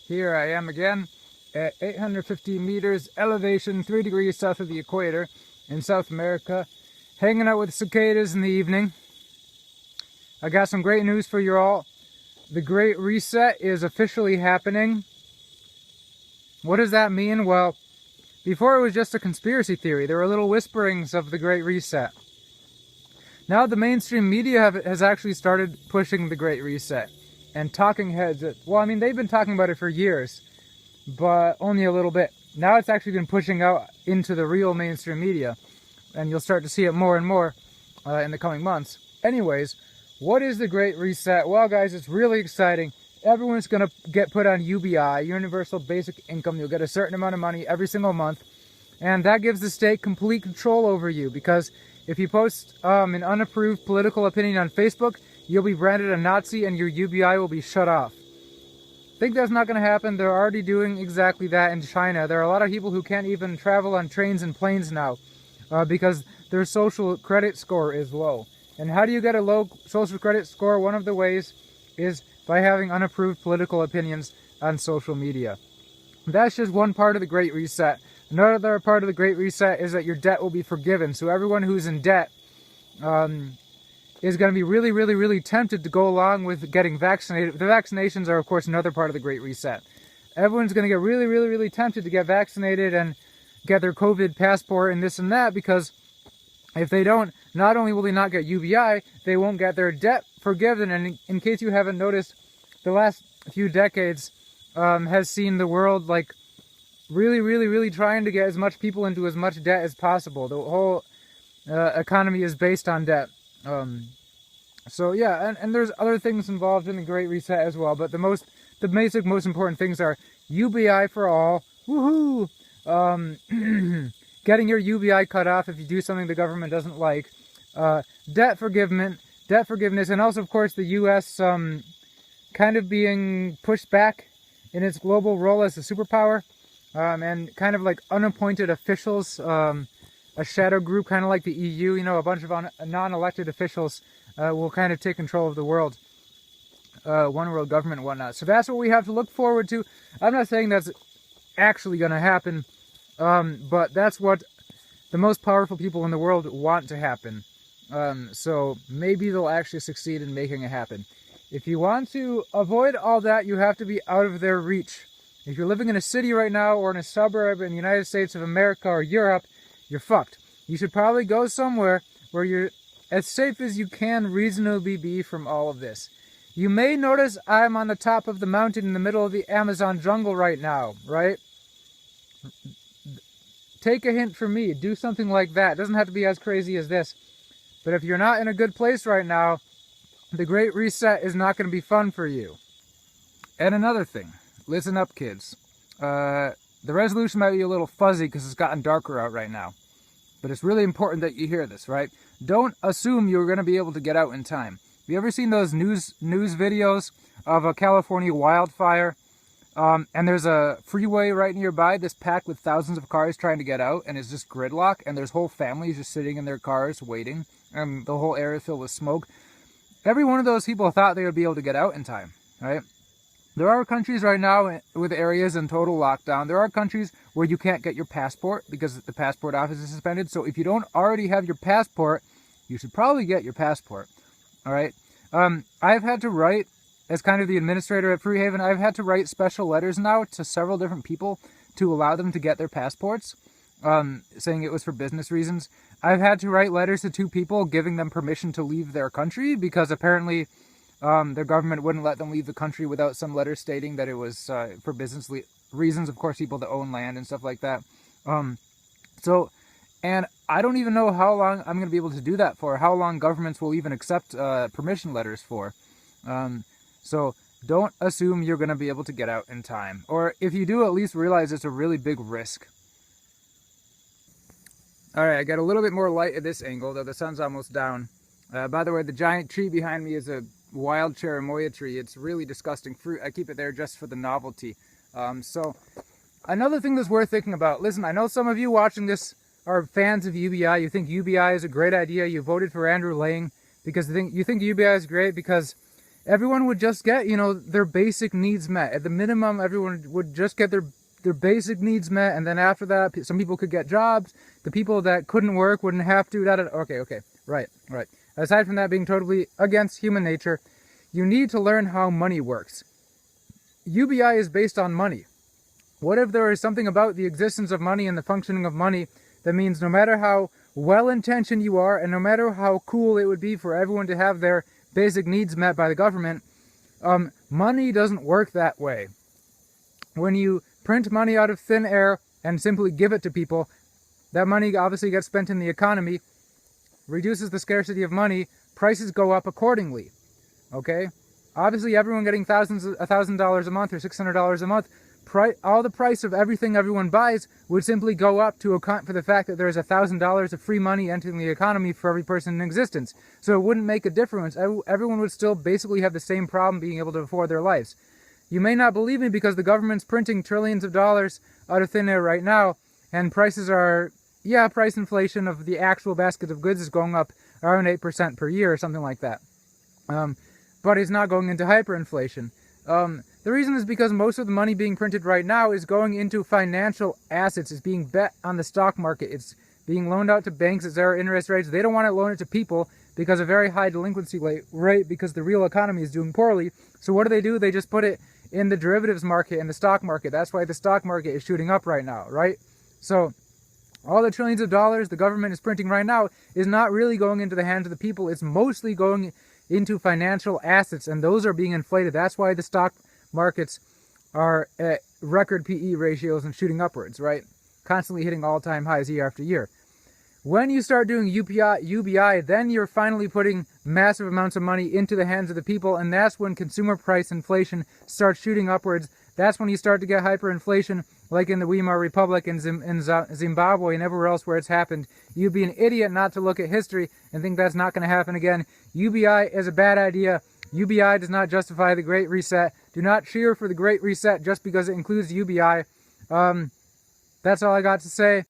Here I am again at 850 meters elevation, 3 degrees south of the equator in South America, hanging out with cicadas in the evening. I got some great news for you all. The Great Reset is officially happening. What does that mean? Well, before it was just a conspiracy theory. There were little whisperings of the Great Reset. Now the mainstream media has actually started pushing the Great Reset. And talking heads, well, I mean, they've been talking about it for years, but only a little bit. Now it's actually been pushing out into the real mainstream media, and you'll start to see it more and more in the coming months. Anyways, what is the Great Reset? Well, guys, it's really exciting. Everyone's going to get put on UBI, Universal Basic Income. You'll get a certain amount of money every single month, and that gives the state complete control over you, because if you post an unapproved political opinion on Facebook, you'll be branded a Nazi and your UBI will be shut off. Think that's not going to happen. They're already doing exactly that in China. There are a lot of people who can't even travel on trains and planes now because their social credit score is low. And how do you get a low social credit score? One of the ways is by having unapproved political opinions on social media. That's just one part of the Great Reset. Another part of the Great Reset is that your debt will be forgiven. So everyone who's in debt is going to be really, really, really tempted to go along with getting vaccinated. The vaccinations are, of course, another part of the Great Reset. Everyone's going to get really, really, really tempted to get vaccinated and get their COVID passport and this and that, because if they don't, not only will they not get UBI, they won't get their debt forgiven. And in case you haven't noticed, the last few decades has seen the world like really, really, really trying to get as much people into as much debt as possible. The whole economy is based on debt. So yeah, and there's other things involved in the Great Reset as well, but the basic, most important things are UBI for all, woohoo, getting your UBI cut off if you do something the government doesn't like, debt forgiveness, and also, of course, the U.S. Kind of being pushed back in its global role as a superpower, and kind of like unappointed officials, a shadow group, kind of like the EU, you know, a bunch of non-elected officials will kind of take control of the world, one world government and whatnot. So that's what we have to look forward to. I'm not saying that's actually going to happen, but that's what the most powerful people in the world want to happen. So maybe they'll actually succeed in making it happen. If you want to avoid all that, you have to be out of their reach. If you're living in a city right now or in a suburb in the United States of America or Europe, you're fucked. You should probably go somewhere where you're as safe as you can reasonably be from all of this. You may notice I'm on the top of the mountain in the middle of the Amazon jungle right now, right? Take a hint from me. Do something like that. It doesn't have to be as crazy as this. But if you're not in a good place right now, the Great Reset is not going to be fun for you. And another thing. Listen up, kids. The resolution might be a little fuzzy because it's gotten darker out right now. But it's really important that you hear this, right? Don't assume you're going to be able to get out in time. Have you ever seen those news videos of a California wildfire? And there's a freeway right nearby that's packed with thousands of cars trying to get out, and it's just gridlock, and there's whole families just sitting in their cars waiting, and the whole area is filled with smoke. Every one of those people thought they would be able to get out in time, right? There are countries right now with areas in total lockdown. There are countries where you can't get your passport because the passport office is suspended. So if you don't already have your passport, you should probably get your passport. All right. I've had to write, as kind of the administrator at Freehaven, I've had to write special letters now to several different people to allow them to get their passports, saying it was for business reasons. I've had to write letters to 2 people giving them permission to leave their country because apparently their government wouldn't let them leave the country without some letter stating that it was for business reasons. Of course, people that own land and stuff like that. And I don't even know how long I'm going to be able to do that for, how long governments will even accept permission letters for. So don't assume you're going to be able to get out in time. Or if you do, at least realize it's a really big risk. Alright, I got a little bit more light at this angle, though the sun's almost down. By the way, the giant tree behind me is a wild cherimoya tree. It's really disgusting fruit. I keep it there just for the novelty. So another thing that's worth thinking about. Listen, I know some of you watching this are fans of UBI. You think UBI is a great idea. You voted for Andrew Lang because you think UBI is great because everyone would just get, you know, their basic needs met. At the minimum, everyone would just get their basic needs met, and then after that, some people could get jobs. The people that couldn't work wouldn't have to. Okay, right. Aside from that being totally against human nature, you need to learn how money works. UBI is based on money. What if there is something about the existence of money and the functioning of money that means no matter how well-intentioned you are, and no matter how cool it would be for everyone to have their basic needs met by the government, money doesn't work that way. When you print money out of thin air and simply give it to people, that money obviously gets spent in the economy, reduces the scarcity of money, prices go up accordingly. Okay? Obviously, everyone getting $1,000 a month or $600 a month, all the price of everything everyone buys would simply go up to account for the fact that there is $1,000 of free money entering the economy for every person in existence. So it wouldn't make a difference. Everyone would still basically have the same problem being able to afford their lives. You may not believe me because the government's printing trillions of dollars out of thin air right now, and prices are, price inflation of the actual basket of goods is going up around 8% per year or something like that. But it's not going into hyperinflation. The reason is because most of the money being printed right now is going into financial assets. It's being bet on the stock market. It's being loaned out to banks at zero interest rates. They don't want to loan it to people because of very high delinquency rate because the real economy is doing poorly. So what do? They just put it in the derivatives market and the stock market. That's why the stock market is shooting up right now, right? So all the trillions of dollars the government is printing right now is not really going into the hands of the people. It's mostly going into financial assets, and those are being inflated. That's why the stock markets are at record PE ratios and shooting upwards, right? Constantly hitting all-time highs year after year. When you start doing UBI, then you're finally putting massive amounts of money into the hands of the people, and that's when consumer price inflation starts shooting upwards. That's when you start to get hyperinflation, like in the Weimar Republic in Zimbabwe and everywhere else where it's happened. You'd be an idiot not to look at history and think that's not going to happen again. UBI is a bad idea. UBI does not justify the Great Reset. Do not cheer for the Great Reset just because it includes UBI. That's all I got to say.